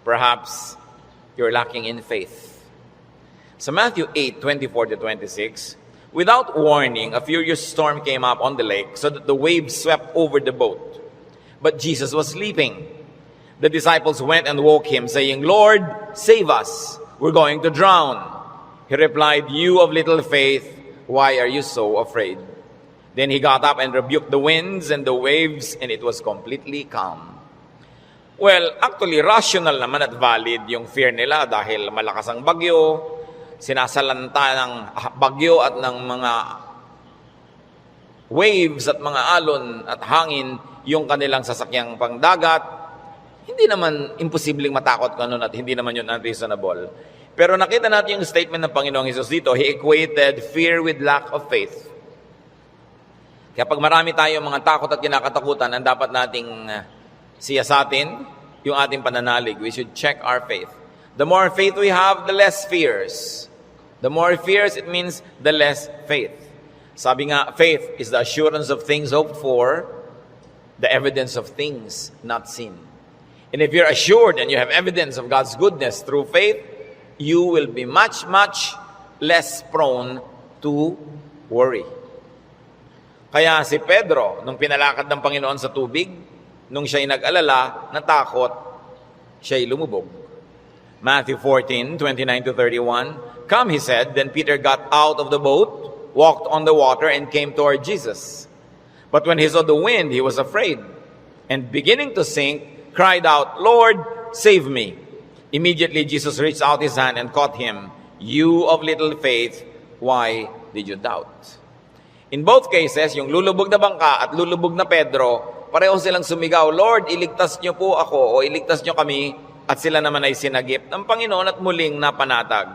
Perhaps you're lacking in faith. Sa Matthew 8:24-26, without warning, a furious storm came up on the lake so that the waves swept over the boat. But Jesus was sleeping. The disciples went and woke him, saying, "Lord, save us. We're going to drown." He replied, "You of little faith, why are you so afraid?" Then he got up and rebuked the winds and the waves, and it was completely calm. Well, actually, rational naman at valid yung fear nila dahil malakas ang bagyo, sinasalanta ng bagyo at ng mga waves at mga alon at hangin yung kanilang sasakyang pangdagat. Hindi naman imposibleng matakot ka nun at hindi naman yun unreasonable. Pero nakita natin yung statement ng Panginoong Hesus dito. He equated fear with lack of faith. Kaya pag marami tayong mga takot at kinakatakutan, ang dapat nating siyasatin yung ating pananalig. We should check our faith. The more faith we have, the less fears. The more fears, it means the less faith. Sabi nga, faith is the assurance of things hoped for, the evidence of things not seen. And if you're assured and you have evidence of God's goodness through faith, you will be much, much less prone to worry. Kaya si Pedro, nung pinalakad ng Panginoon sa tubig, nung siya'y nag-alala, natakot, siya'y lumubog. Matthew 14:29-31, "Come," he said. Then Peter got out of the boat, walked on the water, and came toward Jesus. But when he saw the wind, he was afraid, and beginning to sink, cried out, "Lord, save me." Immediately Jesus reached out his hand and caught him. "You of little faith, why did you doubt?" In both cases, yung lulubog na bangka at lulubog na Pedro, pareho silang sumigaw, "Lord, iligtas niyo po ako o iligtas niyo kami," at sila naman ay sinagip ng Panginoon at muling napanatag.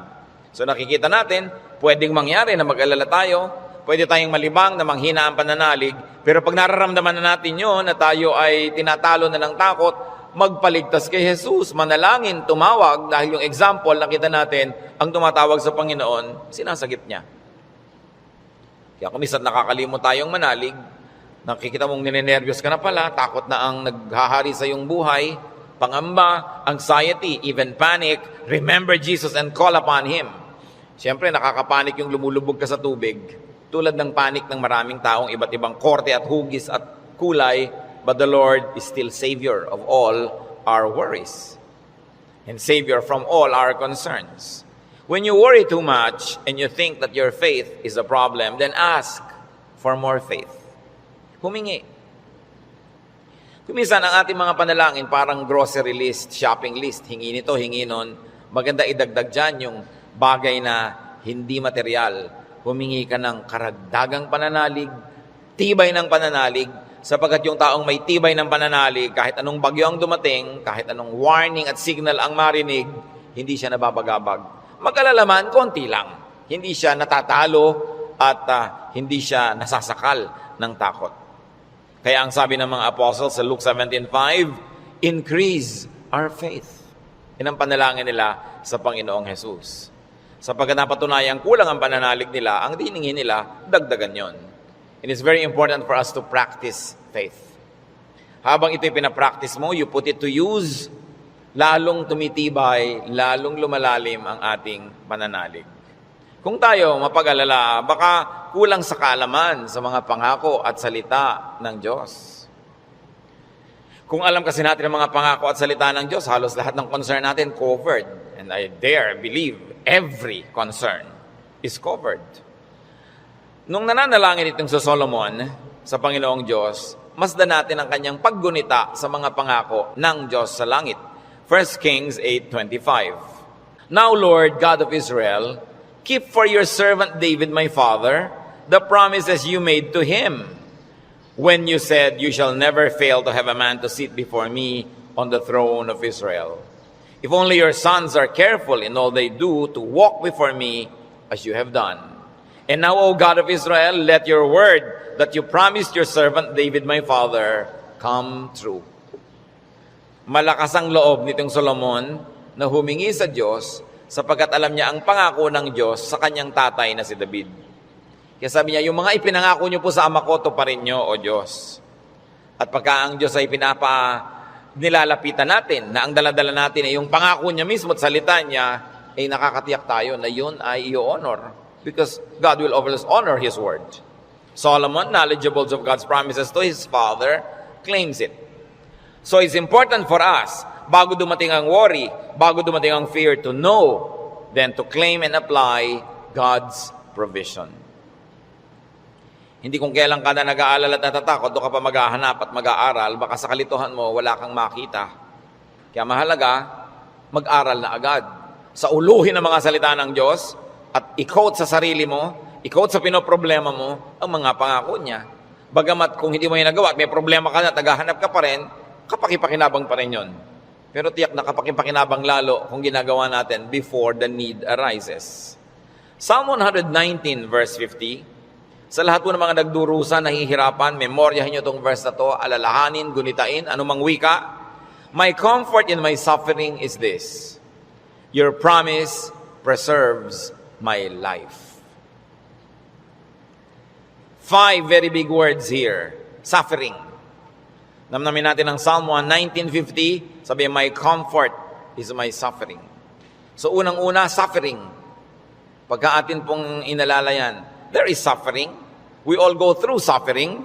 So nakikita natin, pwedeng mangyari na mag-alala tayo, pwede tayong malibang na manghina ang pananalig, pero pag nararamdaman na natin yun, na tayo ay tinatalo na ng takot, magpaligtas kay Jesus, manalangin, tumawag, dahil yung example, nakita natin, ang tumatawag sa Panginoon, sinasagip niya. Kaya kung minsan nakakalimot tayong manalig, nakikita mong ninenervyos ka na pala, takot na ang naghahari sa iyong buhay, pangamba, anxiety, even panic, remember Jesus and call upon Him. Siyempre, nakakapanik yung lumulubog ka sa tubig, tulad ng panik ng maraming taong iba't ibang korte at hugis at kulay, but the Lord is still Savior of all our worries and Savior from all our concerns. When you worry too much and you think that your faith is a problem, then ask for more faith. Humingi. Kuminsan ang ating mga panalangin parang grocery list, shopping list, hingi nito, hingi nun. Maganda idagdag dyan yung bagay na hindi material. Humingi ka ng karagdagang pananalig, tibay ng pananalig, sapagkat yung taong may tibay ng pananalig, kahit anong bagyo ang dumating, kahit anong warning at signal ang marinig, hindi siya nababagabag. Mag-alala man, konti lang. Hindi siya natatalo at hindi siya nasasakal ng takot. Kaya ang sabi ng mga apostles sa Luke 17:5, increase our faith. Yan ang panalangin nila sa Panginoong Jesus. Sapagkat napatunayang kulang ang pananalig nila, ang diningin nila, dagdagan yon. It is very important for us to practice faith. Habang ito'y pinapractice mo, you put it to use, lalong tumitibay, lalong lumalalim ang ating pananalig. Kung tayo mapag-alala, baka kulang sa kaalaman sa mga pangako at salita ng Diyos. Kung alam kasi natin ang mga pangako at salita ng Diyos, halos lahat ng concern natin covered. And I dare believe every concern is covered. Nung nananalangin itong sa Solomon, sa Panginoong Diyos, masdan natin ang kanyang paggunita sa mga pangako ng Diyos sa langit. 1 Kings 8:25. Now, Lord, God of Israel, keep for your servant David, my father, the promises you made to him, when you said, you shall never fail to have a man to sit before me on the throne of Israel. If only your sons are careful in all they do to walk before me as you have done. And now, O God of Israel, let your word that you promised your servant David, my father, come true. Malakas ang loob nitong Solomon na humingi sa Diyos sapagkat alam niya ang pangako ng Diyos sa kanyang tatay na si David. Kaya sabi niya, yung mga ipinangako niyo po sa ama ko, tuparin niyo, O Diyos. At pagka ang Diyos ay nilalapitan natin, na ang daladala natin ay yung pangako niya mismo at salita niya, ay nakakatiyak tayo na yun ay i-honor. Because God will always honor His word. Solomon, knowledgeable of God's promises to his father, claims it. So it's important for us, bago dumating ang worry, bago dumating ang fear, to know, then to claim and apply God's provision. Hindi kung kailan ka na nag-aalala at natatakot, doon ka pa maghahanap at mag-aaral, baka sa kalituhan mo, wala kang makita. Kaya mahalaga, mag-aral na agad. Sa uluhin ng mga salita ng Diyos, at i-quote sa sarili mo, i-quote sa pinoproblema mo, ang mga pangako niya. Bagamat kung hindi mo yung nagawa at may problema ka na, naghahanap ka pa rin, kapakipakinabang pa rin yun. Pero tiyak na kapakipakinabang lalo kung ginagawa natin before the need arises. Psalm 119 verse 50, sa lahat po ng mga nagdurusa, nahihirapan, memoryahin nyo itong verse na to, alalahanin, gunitain, anumang wika. My comfort in my suffering is this: your promise preserves my life. 5 very big words here. Suffering. Namnamin natin ang Psalm 1950, sabi, my comfort is my suffering. So unang-una, suffering. Pagka atin pong inalala yan, there is suffering. We all go through suffering.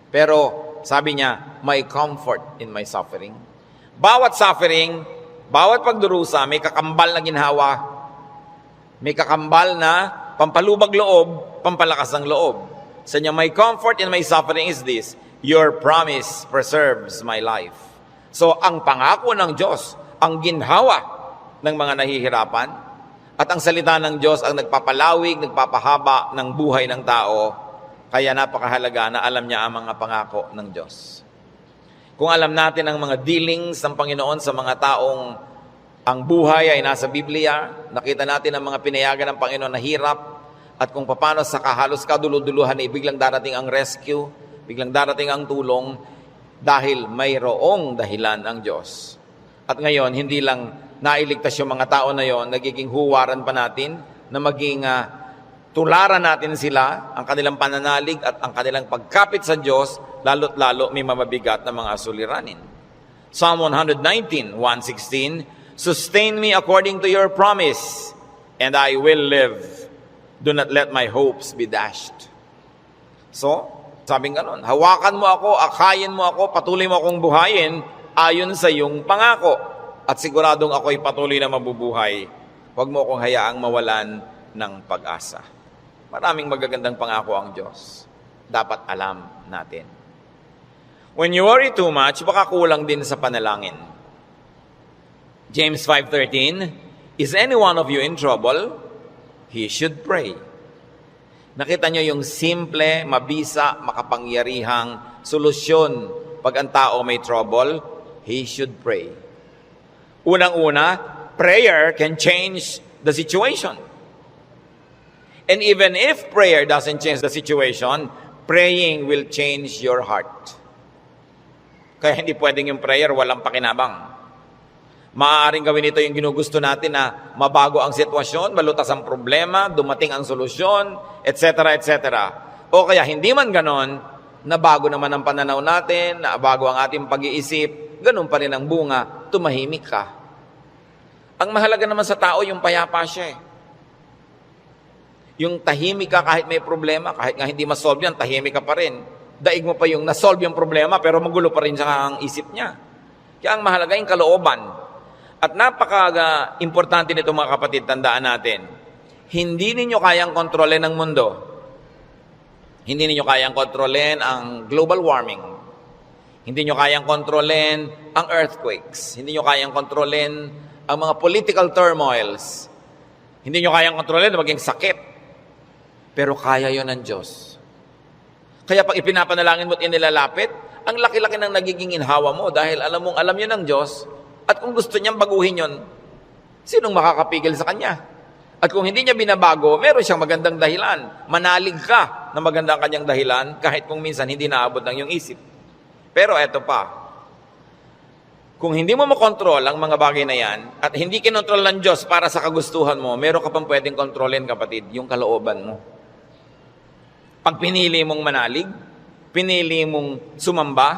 Pero sabi niya, my comfort in my suffering. Bawat suffering, bawat pagdurusa, may kakambal na ginhawa. May kakambal na pampalubag loob, pampalakas ng loob. Sa niya, my comfort in my suffering is this: your promise preserves my life. So, ang pangako ng Diyos, ang ginhawa ng mga nahihirapan, at ang salita ng Diyos ang nagpapalawig, nagpapahaba ng buhay ng tao. Kaya napakahalaga na alam niya ang mga pangako ng Diyos. Kung alam natin ang mga dealings ng Panginoon sa mga taong ang buhay ay nasa Biblia, nakita natin ang mga pinayagan ng Panginoon na hirap, at kung paano sa kahalos kaduluduluhan ay biglang darating ang rescue, biglang darating ang tulong, dahil mayroong dahilan ang Diyos. At ngayon, hindi lang nailigtas yung mga tao na yon, nagiging huwaran pa natin na maging tularan natin sila, ang kanilang pananalig at ang kanilang pagkapit sa Diyos, lalo't lalo may mamabigat na mga suliranin. Psalm 119, 116, sustain me according to your promise, and I will live. Do not let my hopes be dashed. So, sabing ganon, hawakan mo ako, akayin mo ako, patuloy mo akong buhayin ayon sa iyong pangako. At siguradong ako'y patuloy na mabubuhay. Huwag mo akong hayaang mawalan ng pag-asa. Maraming magagandang pangako ang Diyos. Dapat alam natin. When you worry too much, baka kulang din sa panalangin. James 5:13, is any one of you in trouble? He should pray. Nakita nyo yung simple, mabisa, makapangyarihang solusyon pag ang tao may trouble, he should pray. Unang-una, prayer can change the situation. And even if prayer doesn't change the situation, praying will change your heart. Kaya hindi pwedeng yung prayer walang pakinabang. Maaaring gawin ito yung ginugusto natin na mabago ang sitwasyon, malutas ang problema, dumating ang solusyon, etc., etc. O kaya hindi man ganon, nabago naman ang pananaw natin, nabago ang ating pag-iisip, ganon pa rin ang bunga, tumahimik ka. Ang mahalaga naman sa tao, yung payapa siya. Yung tahimik ka kahit may problema, kahit nga hindi masolve yan, tahimik ka pa rin. Daig mo pa yung nasolve yung problema, pero magulo pa rin sa ang isip niya. Kaya ang mahalaga yung kalooban. At napaka-importante nito mga kapatid, tandaan natin, hindi ninyo kayang kontrolin ang mundo. Hindi ninyo kayang kontrolin ang global warming. Hindi nyo kayang kontrolin ang earthquakes. Hindi nyo kayang kontrolin ang mga political turmoils. Hindi nyo kayang kontrolin na maging sakit. Pero kaya yon ng Diyos. Kaya pag ipinapanalangin mo at inilalapit, ang laki-laki ng nagiging inhawa mo dahil alam mong alam yun ng Diyos. At kung gusto niyang baguhin yon, sinong makakapigil sa Kanya? At kung hindi niya binabago, meron siyang magandang dahilan. Manalig ka na magandang kanyang dahilan kahit kung minsan hindi naabot ng iyong isip. Pero eto pa, kung hindi mo makontrol ang mga bagay na yan at hindi kinontrol ng Diyos para sa kagustuhan mo, meron ka pang pwedeng kontrolin, kapatid, yung kalooban mo. Pag pinili mong manalig, pinili mong sumamba,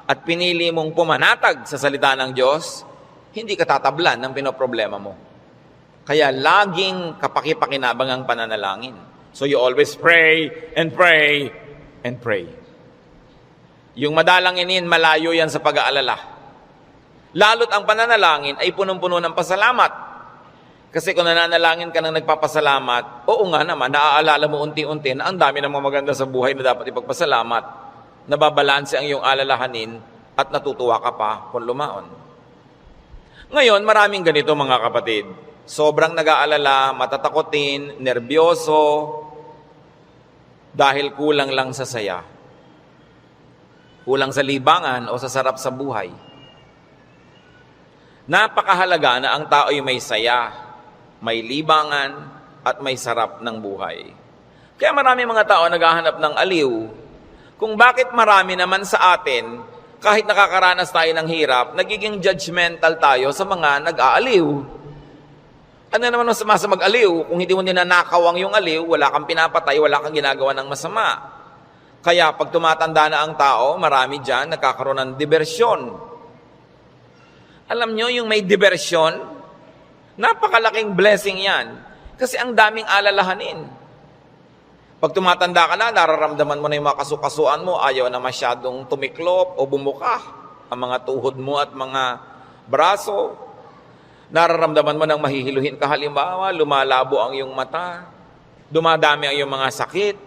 at pinili mong pumanatag sa salita ng Diyos, hindi ka tatablan ng pinoproblema mo. Kaya laging kapaki-pakinabang ang pananalangin. So you always pray and pray and pray. Yung madalanginin, malayo yan sa pag-aalala. Lalo't ang pananalangin ay punong-puno ng pasalamat. Kasi kung nananalangin ka ng nagpapasalamat, oo nga naman, naaalala mo unti-unti na ang dami ng mga maganda sa buhay na dapat ipagpasalamat. Nababalanse ang iyong alalahanin at natutuwa ka pa kung lumaon. Ngayon, maraming ganito mga kapatid. Sobrang nag-aalala, matatakotin, nerbyoso, dahil kulang lang sa saya. Kulang sa libangan o sa sarap sa buhay. Napakahalaga na ang tao ay may saya, may libangan, at may sarap ng buhay. Kaya marami mga tao naghahanap ng aliw. Kung bakit marami naman sa atin, kahit nakakaranas tayo ng hirap, nagiging judgmental tayo sa mga nag-aaliw. Ano naman masama sa mag-aliw? Kung hindi mo ninanakaw ang yung aliw, wala kang pinapatay, wala kang ginagawa ng masama. Kaya pag tumatanda na ang tao, marami dyan nagkakaroon ng diversyon. Alam nyo, yung may diversyon, napakalaking blessing yan. Kasi ang daming alalahanin. Pag tumatanda ka na, nararamdaman mo na yung mga kasukasuan mo, ayaw na masyadong tumiklop o bumuka ang mga tuhod mo at mga braso. Nararamdaman mo ng mahihiluhin ka, halimbawa, lumalabo ang iyong mata, dumadami ang iyong mga sakit,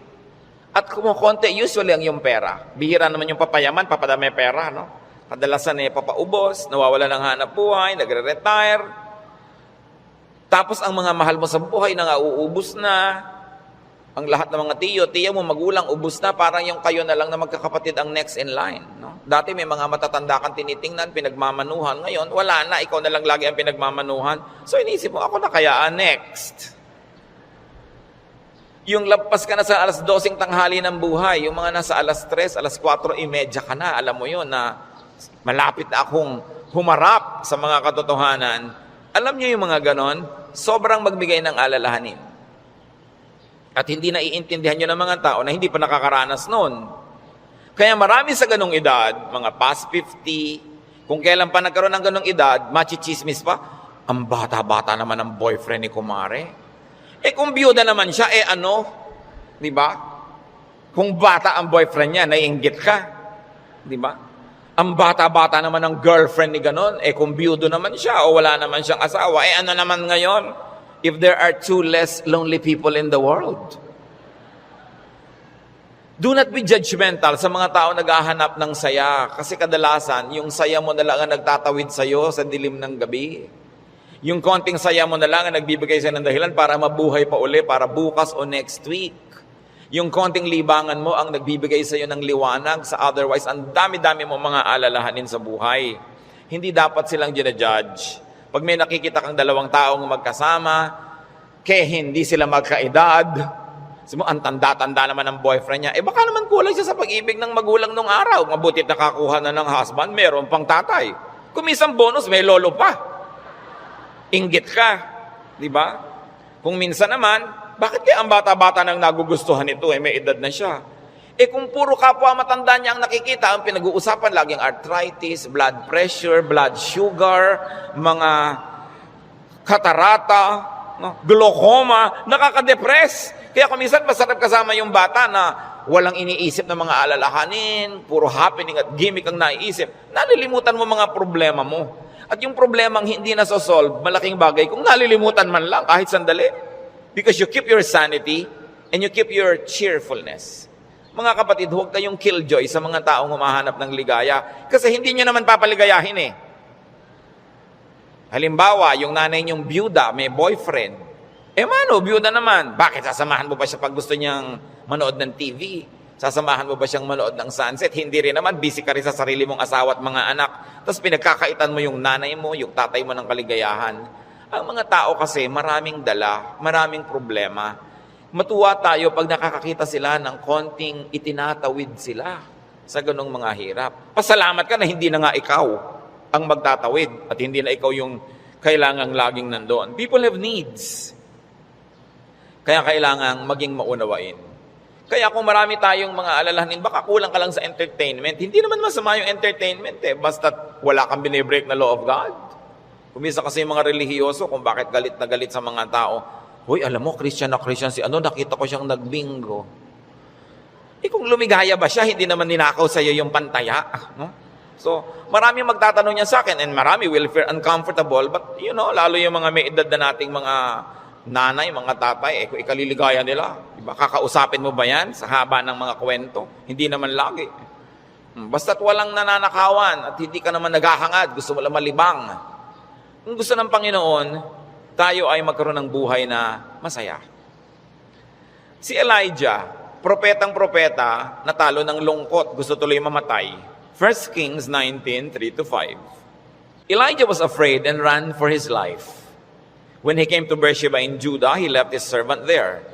at kumukonti, usually ang iyong pera. Bihira naman yung papayaman, papadami pera, no? Kadalasan ay papaubos, nawawala ng hanap buhay, nagre-retire. Tapos ang mga mahal mo sa buhay na uubos na. Ang lahat ng mga tiyo mo, magulang, ubos na. Parang yung kayo na lang na magkakapatid ang next in line. No? Dati may mga matatanda kang tinitingnan, pinagmamanuhan. Ngayon, wala na. Ikaw na lang lagi ang pinagmamanuhan. So inisip mo, ako na kaya next. Yung lampas ka na sa alas 12 tanghali ng buhay, yung mga nasa alas 3, alas 4:30 ka na, alam mo yun na malapit na akong humarap sa mga katotohanan. Alam niyo yung mga ganon, sobrang magbigay ng alalahanin. At hindi na iintindihan nyo ng mga tao na hindi pa nakakaranas noon. Kaya marami sa ganong edad, mga past 50, kung kailan pa nagkaroon ng ganong edad, machichismis pa, ang bata-bata naman ang boyfriend ni kumare. Kung biyuda naman siya, ano? Di ba? Kung bata ang boyfriend niya, naiinggit ka. Di ba? Ang bata-bata naman ang girlfriend ni ganon, kung biyudo naman siya o wala naman siyang asawa, ano naman ngayon? If there are 2 less lonely people in the world. Do not be judgmental sa mga tao naghahanap ng saya. Kasi kadalasan, yung saya mo na lang ang nagtatawid sa'yo sa dilim ng gabi. Yung konting saya mo na lang ang nagbibigay sa'yo ng dahilan para mabuhay pa uli, para bukas o next week. Yung konting libangan mo ang nagbibigay sa'yo ng liwanag sa otherwise, ang dami-dami mo mga alalahanin sa buhay. Hindi dapat silang ginajudge. Pag may nakikita kang dalawang taong magkasama, kaya hindi sila magkaedad, sabi mo, ang tanda-tanda naman ng boyfriend niya, baka naman kulang siya sa pag-ibig ng magulang nung araw. Mabutit nakakuha na ng husband, meron pang tatay. Kung minsan bonus, may lolo pa. Inggit ka, di ba? Kung minsan naman, bakit kaya ang bata-bata nang nagugustuhan ito, may edad na siya? Kung puro kapwa matanda niya ang nakikita, ang pinag-uusapan laging arthritis, blood pressure, blood sugar, mga katarata, no? Glaucoma, nakaka-depress. Kaya kung minsan masarap kasama yung bata na walang iniisip na mga alalahanin, puro happening at gimmick ang naiisip, nalilimutan mo mga problema mo. At yung problemang hindi nasosolve, malaking bagay kung nalilimutan man lang kahit sandali. Because you keep your sanity and you keep your cheerfulness. Mga kapatid, huwag kayong killjoy sa mga taong humahanap ng ligaya. Kasi hindi nyo naman papaligayahin Halimbawa, yung nanay nyong byuda, may boyfriend. Mano, byuda naman. Bakit sasamahan mo ba siya pag gusto niyang manood ng TV? Sasamahan mo ba siyang manood ng sunset? Hindi rin naman, busy ka rin sa sarili mong asawa at mga anak. Tapos pinagkakaitan mo yung nanay mo, yung tatay mo ng kaligayahan. Ang mga tao kasi maraming dala, maraming problema. Matuwa tayo pag nakakakita sila ng konting itinatawid sila sa ganong mga hirap. Pasalamat ka na hindi na nga ikaw ang magtatawid at hindi na ikaw yung kailangang laging nandoon. People have needs. Kaya kailangang maging maunawain. Kaya kung marami tayong mga alalahanin, baka kulang ka lang sa entertainment. Hindi naman masama yung entertainment basta wala kang binibreak na law of God. Kumisa kasi yung mga relihiyoso kung bakit galit na galit sa mga tao. Hoy, alam mo, Christian na Christian si nakita ko siyang nagbingo. Kung lumigaya ba siya, hindi naman ninakaw sa iyo yung pantaya. No? So, marami magtatanong niya sa akin and marami will feel uncomfortable. But, lalo yung mga may edad na nating mga nanay, mga tatay, kung ikaliligaya nila, diba, kakausapin mo ba yan sa haba ng mga kwento? Hindi naman lagi. Basta't walang nananakawan at hindi ka naman naghahangad, gusto mo lang malibang. Kung gusto ng Panginoon, tayo ay magkaroon ng buhay na masaya. Si Elijah, propetang-propeta, natalo ng lungkot, gusto tuloy mamatay. 1 Kings 19:3-5. Elijah was afraid and ran for his life. When he came to Beersheba in Judah, he left his servant there,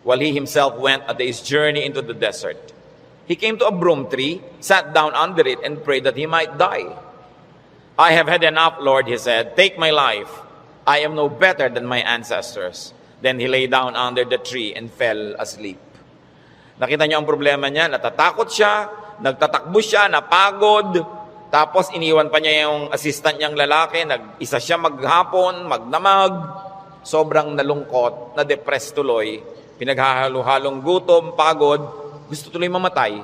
while he himself went at his journey into the desert. He came to a broom tree, sat down under it, and prayed that he might die. I have had enough, Lord, he said. Take my life. I am no better than my ancestors. Then he lay down under the tree and fell asleep. Nakita niyo ang problema niya, natatakot siya, nagtatakbo siya, napagod, tapos iniwan pa niya yung assistant niyang lalaki, nag-isa siya maghapon, magdamag, sobrang nalungkot, na-depressed tuloy, pinaghahalo-halong gutom, pagod, gusto tuloy mamatay.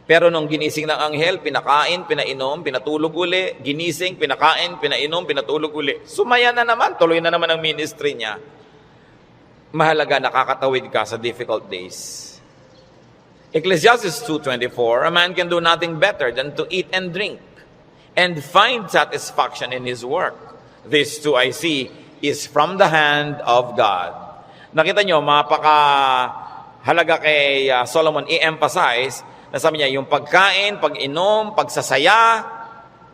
Pero nung ginising ng anghel, pinakain, pinainom, pinatulog uli, ginising, pinakain, pinainom, pinatulog uli. Sumaya na naman, tuloy na naman ang ministry niya. Mahalaga, nakakatawid ka sa difficult days. Ecclesiastes 2:24, a man can do nothing better than to eat and drink and find satisfaction in his work. This too I see is from the hand of God. Nakita nyo, mapaka-halaga kay Solomon i-emphasize na sabi niya, yung pagkain, pag-inom, pagsasaya,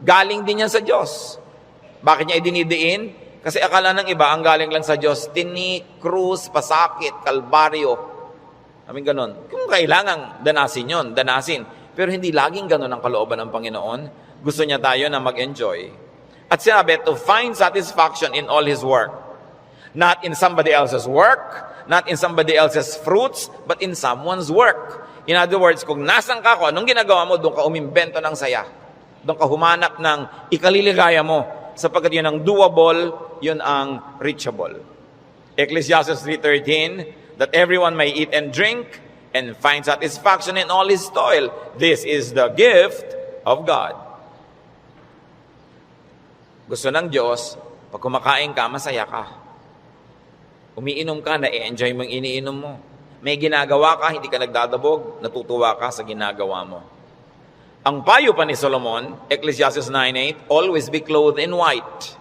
galing din yan sa Diyos. Bakit niya idinidiin? Kasi akala ng iba, ang galing lang sa Diyos, tinik, krus, pasakit, kalbaryo. Kaming ganon. Kung kailangan danasin yon, danasin. Pero hindi laging ganon ang kalooban ng Panginoon. Gusto niya tayo na mag-enjoy. At sinabi, to find satisfaction in all His work. Not in somebody else's work, not in somebody else's fruits, but in someone's work. In other words, kung nasan ka, kung anong ginagawa mo, doon ka umimbento ng saya. Doon ka humanap ng ikaliligaya mo. Sapagkat yun ang doable, yun ang reachable. Ecclesiastes 3:13, that everyone may eat and drink and find satisfaction in all his toil. This is the gift of God. Gusto ng Diyos, pag kumakain ka, masaya ka. Umiinom ka, na-enjoy mo yung iniinom mo. May ginagawa ka, hindi ka nagdadabog, natutuwa ka sa ginagawa mo. Ang payo pa ni Solomon, Ecclesiastes 9:8, always be clothed in white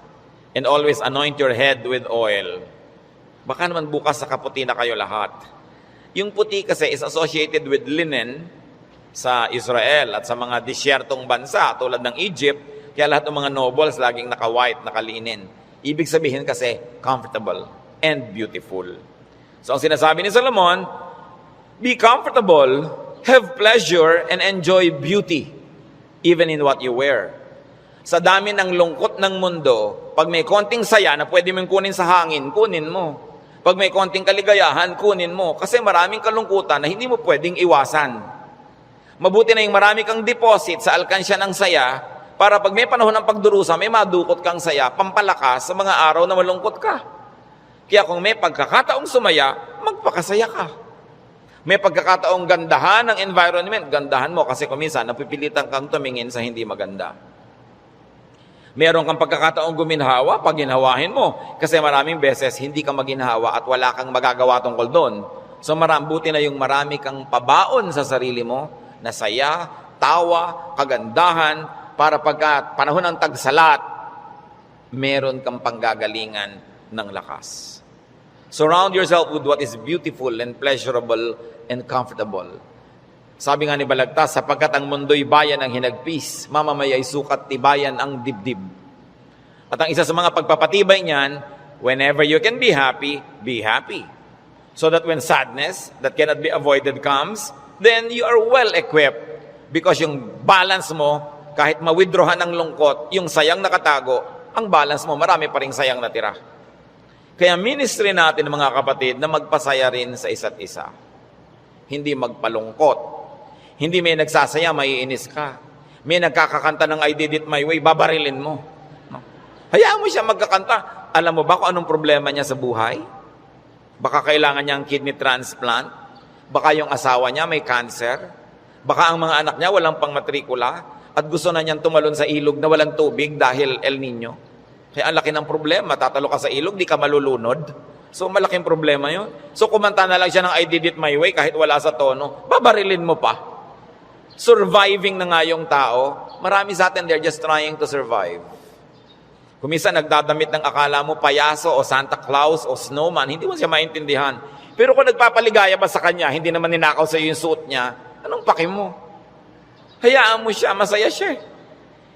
and always anoint your head with oil. Baka naman bukas sa kaputi na kayo lahat. Yung puti kasi is associated with linen sa Israel at sa mga disyertong bansa tulad ng Egypt, kaya lahat ng mga nobles laging naka-white, naka-linen. Ibig sabihin kasi comfortable and beautiful. So ang sinasabi ni Solomon, be comfortable, have pleasure, and enjoy beauty, even in what you wear. Sa dami ng lungkot ng mundo, pag may konting saya na pwede mong kunin sa hangin, kunin mo. Pag may konting kaligayahan, kunin mo. Kasi maraming kalungkutan na hindi mo pwedeng iwasan. Mabuti na yung marami kang deposit sa alkansya ng saya, para pag may panahon ng pagdurusa, may madukot kang saya, pampalakas sa mga araw na malungkot ka. Kaya kung may pagkakataong sumaya, magpakasaya ka. May pagkakataong gandahan ng environment, gandahan mo kasi kung minsan napipilitan kang tumingin sa hindi maganda. Meron kang pagkakataong guminhawa, pag ginhawahin mo. Kasi maraming beses hindi ka maginhawa at wala kang magagawa tungkol doon. So buti na yung marami kang pabaon sa sarili mo na saya, tawa, kagandahan, para pagka panahon ng tagsalat, meron kang panggagalingan ng lakas. Surround yourself with what is beautiful and pleasurable and comfortable. Sabi nga ni Balagtas, sapagkat ang mundo'y bayan ng hinagpis, mamamaya'y sukat tibayan ang dibdib. At ang isa sa mga pagpapatibay niyan, whenever you can be happy, be happy. So that when sadness that cannot be avoided comes, then you are well equipped. Because yung balance mo, kahit ma-withdrawhan ng lungkot, yung sayang nakatago, ang balance mo, marami pa ring sayang natira. Kaya ministry natin, mga kapatid, na magpasaya rin sa isa't isa. hindi magpalungkot. Hindi may nagsasaya, maiinis ka. May nagkakakanta ng I Did It My Way, babarilin mo. No? Hayaan mo siya magkakanta. Alam mo ba kung anong problema niya sa buhay? Baka kailangan niya ang kidney transplant. Baka yung asawa niya may cancer. Baka ang mga anak niya walang pangmatrikula. At gusto na niyang tumalon sa ilog na walang tubig dahil El Nino. Kaya ang laki ng problema. Tatalo ka sa ilog, di ka malulunod. So malaking problema yun. So kumanta na lang siya ng I Did It My Way kahit wala sa tono. Babarilin mo pa. Surviving na nga yung tao. Marami sa atin, they're just trying to survive. Kung minsan nagdadamit ng akala mo payaso o Santa Claus o snowman, hindi mo siya maintindihan. Pero kung nagpapaligaya ba sa kanya, hindi naman ninakaw sa iyo yung suit niya, anong paki mo? Hayaan mo siya, masaya siya.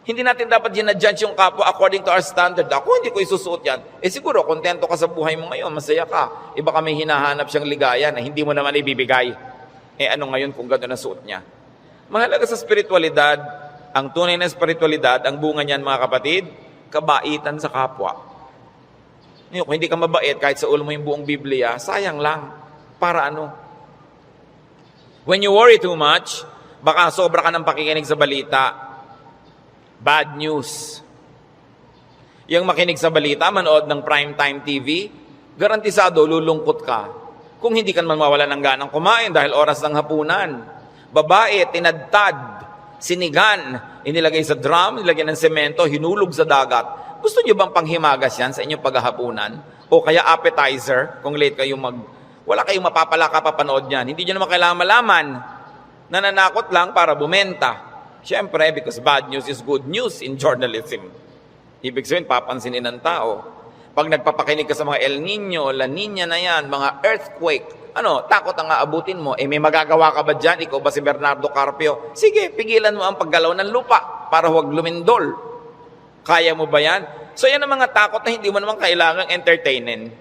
Hindi natin dapat ginadjudge yung kapwa according to our standard. Ako, hindi ko isusuot yan. Siguro, kontento ka sa buhay mo ngayon, masaya ka. Iba ka may hinahanap siyang ligaya na hindi mo naman ibibigay. Ano ngayon kung gano'n ang suot niya? Mahalaga sa spiritualidad, ang tunay na spiritualidad, ang bunga niyan mga kapatid, kabaitan sa kapwa. Kung hindi ka mabait, kahit sa ulo mo yung buong Biblia, sayang lang. Para ano? When you worry too much, baka sobra ka ng pakikinig sa balita. Bad news. Yung makinig sa balita, manood ng primetime TV, garantisado, lulungkot ka. Kung hindi ka naman mawala ng ganang kumain dahil oras ng hapunan. Babae, tinadtad, sinigan, inilagay sa drum, nilagyan ng semento, hinulog sa dagat. Gusto niyo bang panghimagas yan sa inyong paghahapunan? O kaya appetizer, kung late kayo wala kayong mapapala kapapanood yan. Hindi niyo naman kailangan malaman. Nananakot lang para bumenta. Siyempre, because bad news is good news in journalism. Ibig sabihin, papansinin ng tao. Pag nagpapakinig ka sa mga El Nino, La Nina na yan, mga earthquake, takot ang aabutin mo. May magagawa ka ba dyan? Ikaw ba si Bernardo Carpio? Sige, pigilan mo ang paggalaw ng lupa para huwag lumindol. Kaya mo ba yan? So yan ang mga takot na hindi mo naman kailangang entertainin.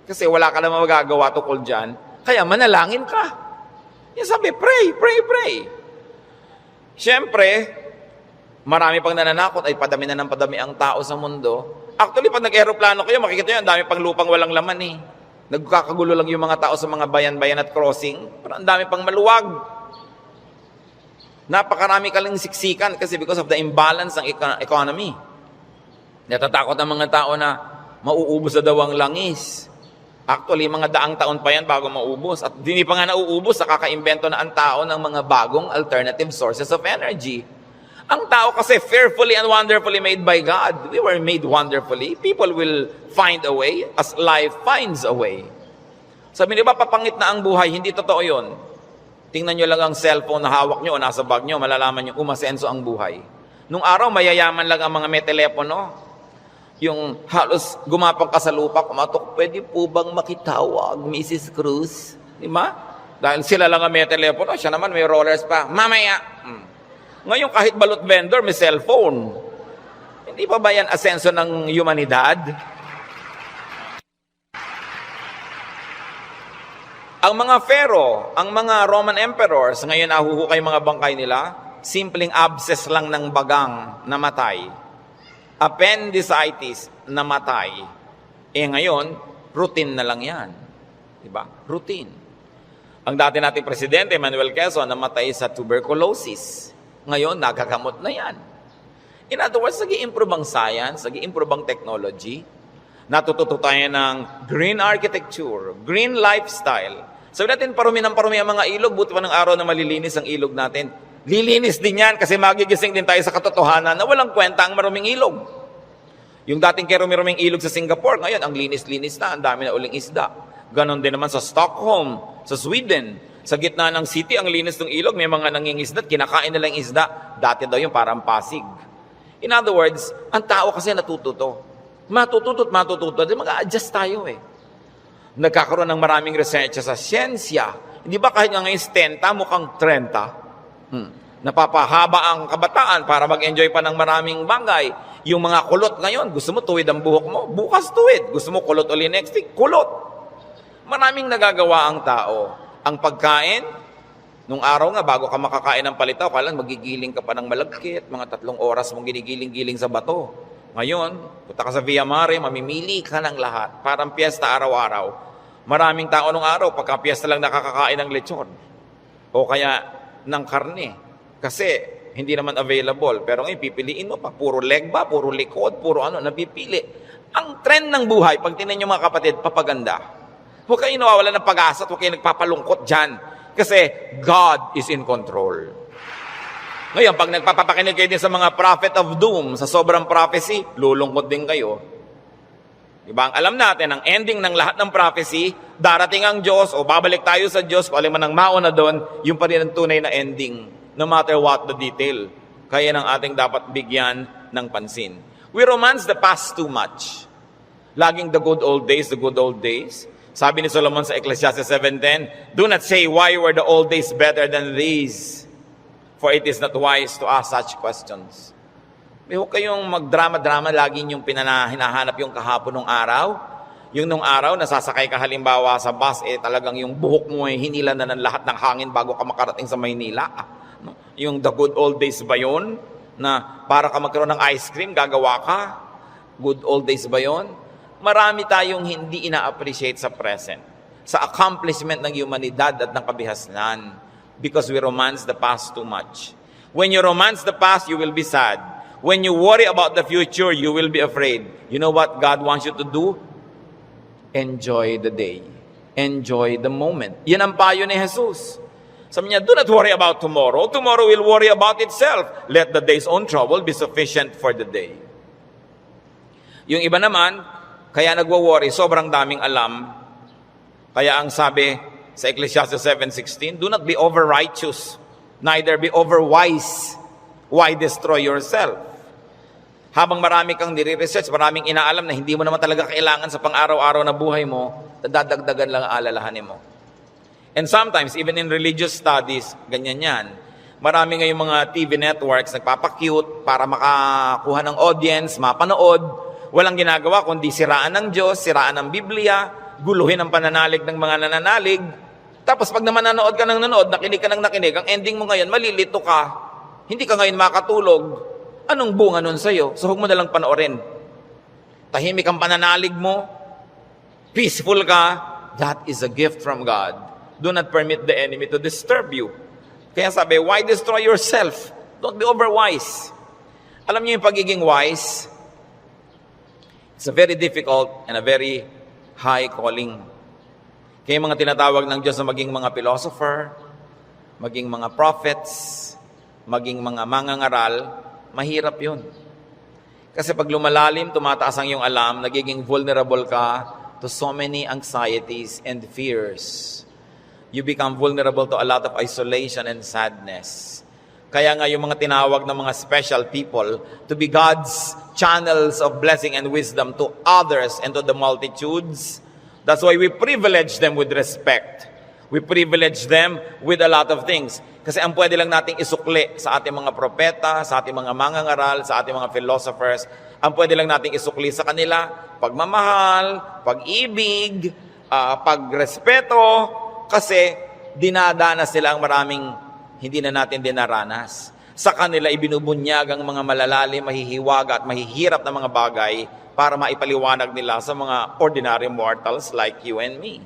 Kasi wala ka naman magagawa tukol dyan. Kaya manalangin ka. Yan sabi, pray, pray, pray. Siyempre, marami pang nananakot ay padami na ng padami ang tao sa mundo. Actually, pag nag-aeroplano kayo, makikita nyo, ang dami pang lupang walang laman eh. Nagkakagulo lang yung mga tao sa mga bayan-bayan at crossing. Pero ang dami pang maluwag. Napakarami ka lang siksikan kasi because of the imbalance ng economy. Natatakot ang mga tao na mauubos na daw ang langis. Actually, mga daang taon pa yan bago maubos. At hindi pa nga nauubos, nakaka-invento na ang tao ng mga bagong alternative sources of energy. Ang tao kasi fearfully and wonderfully made by God. We were made wonderfully. People will find a way as life finds a way. Sabi niyo ba, papangit na ang buhay? Hindi totoo yun. Tingnan nyo lang ang cellphone na hawak nyo o nasa bag nyo, malalaman nyo umasenso ang buhay. Nung araw, mayayaman lang ang mga may telepono. Yung halos gumapang ka sa lupa, kumatok, pwede po bang makitawag, Mrs. Cruz? Di ba? Dahil sila lang ang may telepono, siya naman may rollers pa. Mamaya! Ngayon, kahit balot vendor, may cellphone. Hindi pa ba yan asenso ng humanidad? Ang mga pharaoh, ang mga Roman emperors, ngayon nahuhukay mga bangkay nila, simpleng abscess lang ng bagang namatay. Appendicitis namatay. Ngayon, routine na lang yan. Diba? Routine. Ang dati nating presidente, Manuel Quezon, namatay sa tuberculosis. Ngayon, nagagamot na yan. In other words, nag-i-improve ang science, nag-i-improve ang technology, natututo tayo ng green architecture, green lifestyle. Sabi natin, parumi ng parumi ang mga ilog, buti pa ng araw na malilinis ang ilog natin. Lilinis din yan kasi magigising din tayo sa katotohanan na walang kwenta ang maruming ilog. Yung dating kerumi-ruming ilog sa Singapore, ngayon, ang linis-linis na, ang dami na uling isda. Ganon din naman sa Stockholm, sa Sweden. Sa gitna ng city, ang linis ng ilog, may mga nangingisda at kinakain nila yung isda. Dati daw yung parang Pasig. In other words, ang tao kasi natututo. Matututo. Mag-a-adjust tayo eh. Nagkakaroon ng maraming research sa siyensya. Hindi ba kahit nga ngayon 10, mukhang 30? Napapahaba ang kabataan para mag-enjoy pa ng maraming bagay. Yung mga kulot ngayon, gusto mo tuwid ang buhok mo, bukas tuwid. Gusto mo kulot uli next week, kulot. Maraming nagagawa ang tao. Ang pagkain, nung araw nga, bago ka makakain ng palitaw, kailan magigiling ka pa ng malagkit, mga 3 oras mong ginigiling-giling sa bato. Ngayon, punta ka sa Via Mare, mamimili ka ng lahat. Parang piyesta araw-araw. Maraming tao nung araw, pagka piyesta lang nakakakain ng lechon. o kaya ng karne. Kasi hindi naman available. Pero ngayon, pipiliin mo pa. Puro leg ba? Puro likod? Puro napipili. Ang trend ng buhay, pag tinan nyo mga kapatid, papaganda. Huwag kayo nawawala ng pag-asa at huwag kayo nagpapalungkot dyan. Kasi God is in control. Ngayon, pag nagpapakinig kayo din sa mga prophet of doom, sa sobrang prophecy, lulungkot din kayo. Diba? Ang alam natin, ang ending ng lahat ng prophecy, darating ang Diyos o babalik tayo sa Diyos, kung alin man ang mauna doon, yung pa rin ang tunay na ending, no matter what the detail. Kaya ng ating dapat bigyan ng pansin. We romance the past too much. Laging the good old days, the good old days. Sabi ni Solomon sa Ecclesiastes 7:10, do not say, why were the old days better than these? For it is not wise to ask such questions. Huwag kayong magdrama-drama, lagi yung hinahanap yung kahapon ng araw. Yung nung araw, nasasakay ka halimbawa sa bus, talagang yung buhok mo hinila na ng lahat ng hangin bago ka makarating sa Maynila. No? Yung the good old days ba yun? Na para ka magkaroon ng ice cream, gagawa ka? Good old days ba yun? Marami tayong hindi ina-appreciate sa present, sa accomplishment ng humanidad at ng kabihasnan, because we romance the past too much. When you romance the past, you will be sad. When you worry about the future, you will be afraid. You know what God wants you to do? Enjoy the day. Enjoy the moment. Yan ang payo ni Jesus. Sabi niya, do not worry about tomorrow. Tomorrow will worry about itself. Let the day's own trouble be sufficient for the day. Yung iba naman, kaya nagwo-worry, sobrang daming alam. Kaya ang sabi sa Ecclesiastes 7:16, do not be over-righteous, neither be over-wise. Why destroy yourself? Habang marami kang nire-research, maraming inaalam na hindi mo naman talaga kailangan sa pang-araw-araw na buhay mo, dadagdagan lang ang alalahanin mo. And sometimes, even in religious studies, ganyan yan. Marami ngayong mga TV networks nagpapakute para makakuha ng audience, mapanood. Walang ginagawa kundi siraan ng Diyos, siraan ng Biblia, guluhin ang pananalig ng mga nananalig. Tapos pag naman nanood ka ng nanood, nakinig ka ng nakinig, ang ending mo ngayon, malilito ka. Hindi ka ngayon makatulog. Anong bunga nun sa'yo? So huwag mo nalang panoorin. Tahimik ang pananalig mo. Peaceful ka. That is a gift from God. Do not permit the enemy to disturb you. Kaya sabi, why destroy yourself? Don't be overwise. Alam niyo yung pagiging wise? It's a very difficult and a very high calling. Kaya mga tinatawag ng Diyos na maging mga philosopher, maging mga prophets, maging mga mangangaral, mahirap yun. Kasi pag lumalalim, tumataas ang iyong alam, nagiging vulnerable ka to so many anxieties and fears. You become vulnerable to a lot of isolation and sadness. Kaya nga yung mga tinawag ng mga special people to be God's channels of blessing and wisdom to others and to the multitudes. That's why we privilege them with respect. We privilege them with a lot of things. Kasi ang pwede lang nating isukli sa ating mga propeta, sa ating mga mangangaral, sa ating mga philosophers, ang pwede lang nating isukli sa kanila, pagmamahal, pag-ibig, pagrespeto, kasi dinadanas nila ang maraming hindi na natin dinaranas. Sa kanila ibinubunyag ang mga malalalim, mahihiwaga at mahihirap na mga bagay para maipaliwanag nila sa mga ordinary mortals like you and me.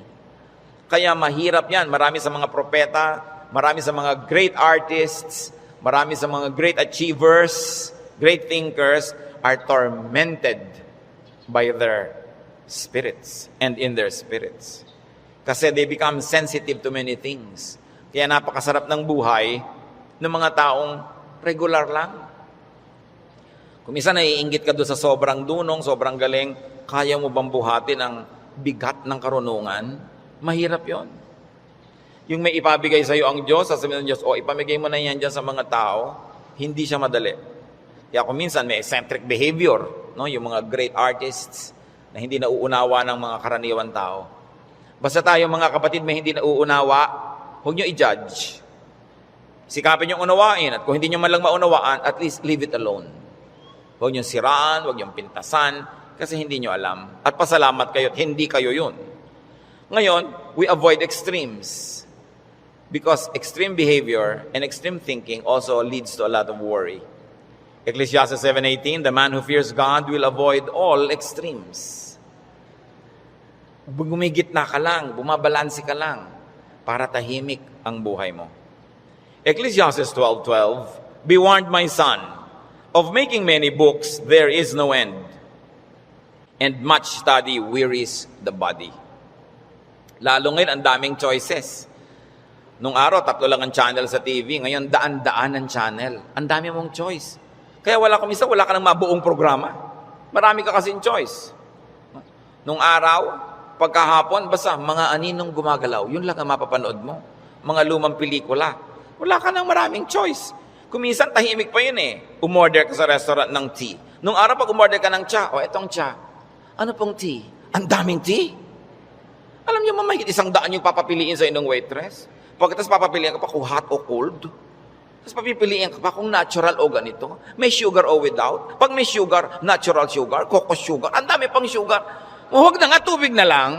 Kaya mahirap yan. Marami sa mga propeta, marami sa mga great artists, marami sa mga great achievers, great thinkers are tormented by their spirits and in their spirits. Kasi they become sensitive to many things. Kaya napakasarap ng buhay ng mga taong regular lang. Kung minsan naiinggit ka doon sa sobrang dunong, sobrang galing, kaya mo bang buhatin ang bigat ng karunungan? Mahirap yon. Yung may ipabigay sa iyo ang Diyos, sasabihin ng Diyos, ipamigay mo na yan dyan sa mga tao, hindi siya madali. Kaya kung minsan may eccentric behavior, no? Yung mga great artists na hindi nauunawa ng mga karaniwan tao. Basta tayo mga kapatid may hindi nauunawa, huwag nyo i-judge. Sikapin nyo unawain, at kung hindi nyo man lang maunawaan, at least leave it alone. Huwag nyo siraan, huwag nyo pintasan, kasi hindi nyo alam. At pasalamat kayo, at hindi kayo yun. Ngayon, we avoid extremes. Because extreme behavior and extreme thinking also leads to a lot of worry. Ecclesiastes 7:18, the man who fears God will avoid all extremes. Gumigitna ka lang, bumabalansi ka lang, para tahimik ang buhay mo. Ecclesiastes 12:12, "Be warned, my son, of making many books there is no end, and much study wearies the body." Lalo ngayon, ang daming choices. Nung araw, 3 lang ang channel sa TV. Ngayon, daan-daan ang channel. Ang dami mong choice. Kaya wala ka ng mabuong programa. Marami ka kasing choice. Nung araw, pagkahapon, basta mga aninong gumagalaw. Yun lang ang mapapanood mo. Mga lumang pelikula. Wala ka ng maraming choice. Kuminsan, tahimik pa yun eh. Umorder ka sa restaurant ng tea. Nung araw, pag umorder ka ng cha, etong cha. Ano pong tea? Ang daming tea. Alam niyo, mahigit 100 yung papapiliin sa inong waitress. Pagkatapos papapiliin ka pa kung hot o cold. Tapos papipiliin ka pa kung natural o ganito. May sugar o without. Pag may sugar, natural sugar, coco sugar. Ang dami pang sugar. Huwag na nga, tubig na lang.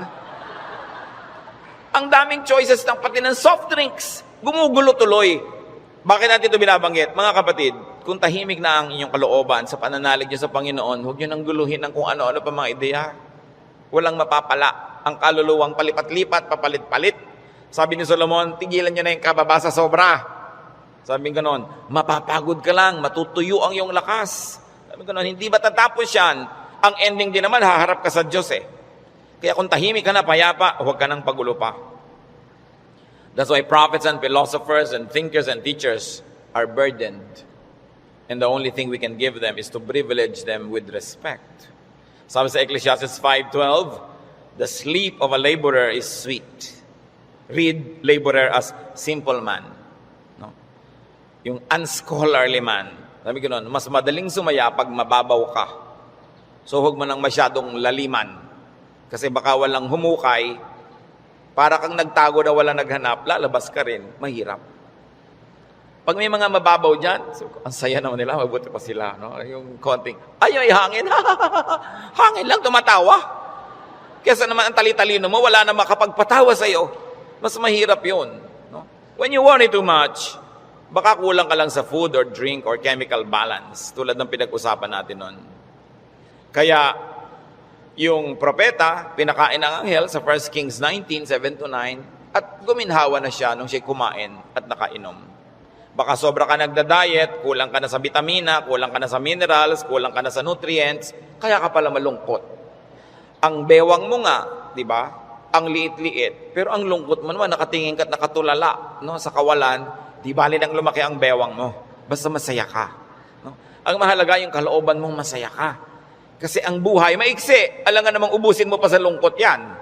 Ang daming choices ng pati ng soft drinks. Gumugulo tuloy. Bakit natin ito binabanggit? Mga kapatid, kung tahimik na ang inyong kalooban sa pananalig niyo sa Panginoon, huwag niyo nang guluhin ng kung ano-ano pa mga ideya. Walang mapapala. Ang kaluluwang palipat-lipat, papalit-palit. Sabi ni Solomon, tigilan niyo na yung kababasa sobra. Sabi ganon, mapapagod ka lang, matutuyo ang iyong lakas. Sabi ganon, hindi ba tatapos yan? Ang ending din naman, haharap ka sa Diyos eh. Kaya kung tahimik ka na, payapa, huwag ka nang pagulo pa. That's why prophets and philosophers and thinkers and teachers are burdened. And the only thing we can give them is to privilege them with respect. Sabi sa Ecclesiastes 5:12, "The sleep of a laborer is sweet." Read laborer as simple man. No? Yung unscholarly man. Sabi ko noon, mas madaling sumaya pag mababaw ka. So huwag mo nang masyadong laliman. Kasi baka walang humukay, para kang nagtago na wala naghanap, lalabas ka rin, mahirap. Pag may mga mababaw dyan, so, ang saya naman nila, mabuti pa sila. No? Yung konting, ay hangin, hangin lang, tumatawa. Kesa naman ang tali-talino mo, wala na makapagpatawa sa'yo. Mas mahirap yun. No? When you worry too much, baka kulang ka lang sa food or drink or chemical balance, tulad ng pinag-usapan natin nun. Kaya, yung propeta, pinakain ng anghel sa 1 Kings 19:7-9, at guminhawa na siya nung siya kumain at nakainom. Baka sobra ka nagda-diet, kulang ka na sa vitamina, kulang ka na sa minerals, kulang ka na sa nutrients, kaya ka pala malungkot. Ang bewang mo nga, di ba? Ang liit-liit, pero ang lungkot mo naman, nakatingin ka at nakatulala, no? Sa kawalan, di bali nang lumaki ang bewang mo. Basta masaya ka. No? Ang mahalaga yung kalooban mong masaya ka. Kasi ang buhay, maiksi. Alam nga namang ubusin mo pa sa lungkot yan.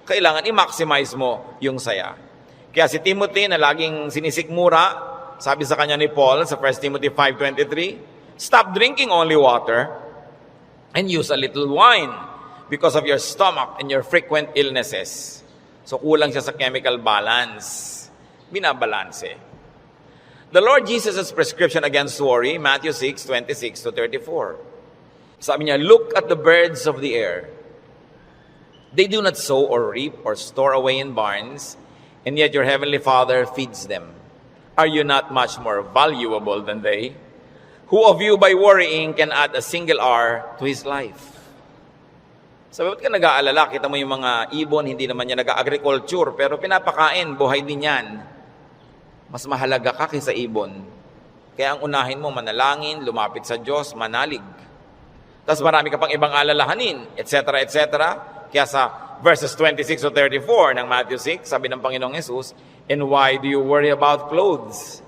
Kailangan i-maximize mo yung saya. Kaya si Timothy na laging sinisikmura, sabi sa kanya ni Paul sa 1 Timothy 5:23, "Stop drinking only water and use a little wine because of your stomach and your frequent illnesses." So kulang siya sa chemical balance. Binabalanse. The Lord Jesus' prescription against worry, Matthew 6:26-34. Sabi niya, "Look at the birds of the air. They do not sow or reap or store away in barns, and yet your heavenly Father feeds them. Are you not much more valuable than they? Who of you by worrying can add a single hour to his life?" Sabi, ba't ka nag-aalala? Kita mo yung mga ibon, hindi naman yan nag-agriculture, pero pinapakain, buhay din yan. Mas mahalaga ka kaysa ibon. Kaya ang unahin mo, manalangin, lumapit sa Diyos, manalig. Tapos marami ka pang ibang alalahanin, etc., etc. Kaya sa verses 26-34 ng Matthew 6, sabi ng Panginoong Jesus, "And why do you worry about clothes?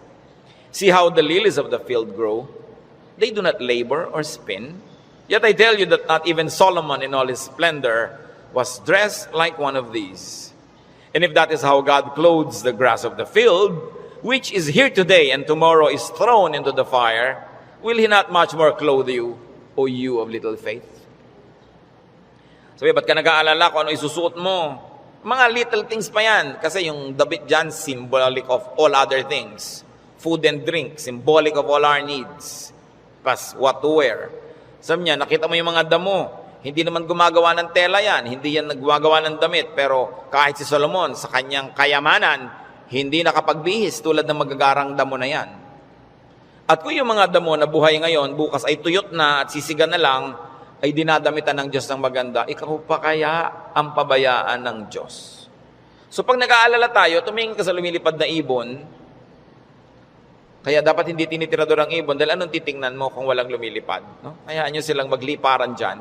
See how the lilies of the field grow. They do not labor or spin. Yet I tell you that not even Solomon in all his splendor was dressed like one of these. And if that is how God clothes the grass of the field, which is here today and tomorrow is thrown into the fire, will he not much more clothe you, O you of little faith?" Sabi, ba't ka nag-aalala kung ano isusuot mo? Mga little things pa yan. Kasi yung damit dyan, symbolic of all other things. Food and drink, symbolic of all our needs. Plus, what to wear. Sabi niya, nakita mo yung mga damo. Hindi naman gumagawa ng tela yan. Hindi yan naggagawa ng damit. Pero kahit si Solomon, sa kanyang kayamanan, hindi nakapagbihis tulad ng magagarang damo na yan. At kung yung mga damo na buhay ngayon, bukas ay tuyot na at sisiga na lang, ay dinadamitan ng Diyos ng maganda, ikaw pa kaya ang pabayaan ng Diyos? So pag nag-aalala tayo, tumingin ka sa lumilipad na ibon, Kaya dapat hindi tinitirador ang ibon dahil anong titingnan mo kung walang lumilipad? No? Hayaan nyo silang magliparan dyan.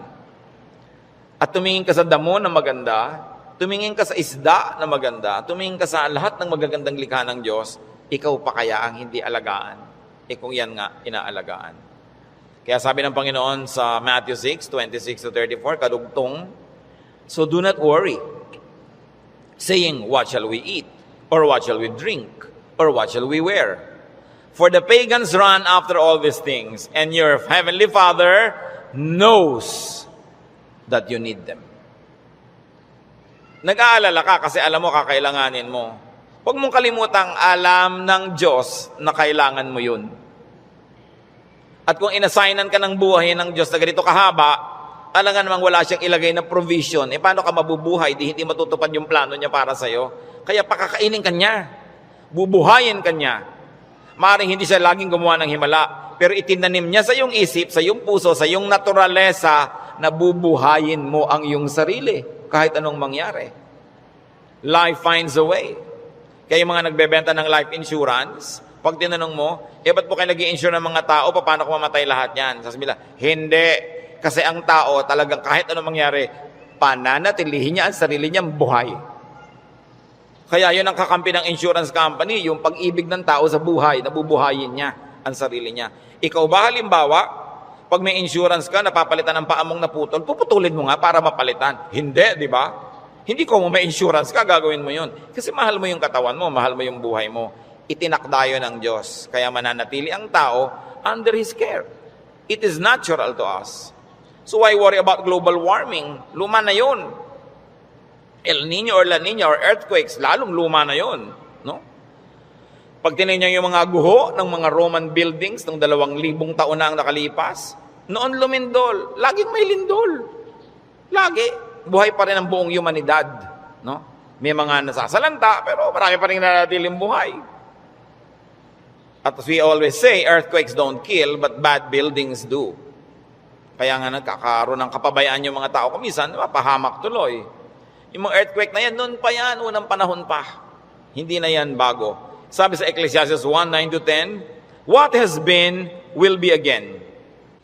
At tumingin ka sa damo na maganda, tumingin ka sa isda na maganda, tumingin ka sa lahat ng magagandang likha ng Diyos, ikaw pa kaya ang hindi alagaan? Kung yan nga, inaalagaan. Kaya sabi ng Panginoon sa Matthew 6:26-34, kadugtong, so do not worry, saying, what shall we eat? Or what shall we drink? Or what shall we wear? For the pagans run after all these things, and your heavenly Father knows that you need them. Nag-aalala ka kasi alam mo kakailanganin mo. Huwag mong kalimutang alam ng Diyos na kailangan mo yun. At kung inassignan ka ng buhay ng Diyos na ganito kahaba, alam nga namang wala siyang ilagay na provision. Paano ka mabubuhay? Hindi matutupad yung plano niya para sa'yo. Kaya pakakainin ka niya. Bubuhayin ka niya. Maaaring hindi siya laging gumawa ng himala, pero itinanim niya sa iyong isip, sa iyong puso, sa iyong naturalesa, na bubuhayin mo ang iyong sarili, kahit anong mangyari. Life finds a way. Kaya yung mga nagbebenta ng life insurance, pag tinanong mo, ba't po kayo nag-i-insure ng mga tao, paano kung mamatay lahat yan? Sasabihin nila, hindi. Kasi ang tao, talagang kahit anong mangyari, pananatilihin niya ang sarili niyang buhay. Kaya yun ang kakampi ng insurance company, yung pag-ibig ng tao sa buhay, nabubuhayin niya ang sarili niya. Ikaw ba halimbawa, pag may insurance ka, napapalitan ng paamong naputol, puputulin mo nga para mapalitan. Hindi, di ba? Hindi ko may insurance ka, gagawin mo yun. Kasi mahal mo yung katawan mo, mahal mo yung buhay mo. Itinakda yun ng Diyos. Kaya mananatili ang tao under His care. It is natural to us. So why worry about global warming? Luma na yun. El Nino or La Nina or earthquakes, lalong luma na yon, no? Pag tinignan yung mga guho ng mga Roman buildings ng 2,000 taon na ang nakalipas, noon lumindol, laging may lindol. Lagi, buhay pa rin ang buong humanidad, no? May mga nasasalanta, pero marami pa rin nanatiling buhay. At as we always say, earthquakes don't kill, but bad buildings do. Kaya nga nagkakaroon ng kapabayaan yung mga tao, kumisan, mapahamak tuloy. Yung mga earthquake na yan, noon pa yan, unang panahon pa. Hindi na yan bago. Sabi sa Ecclesiastes 1:9-10, what has been, will be again.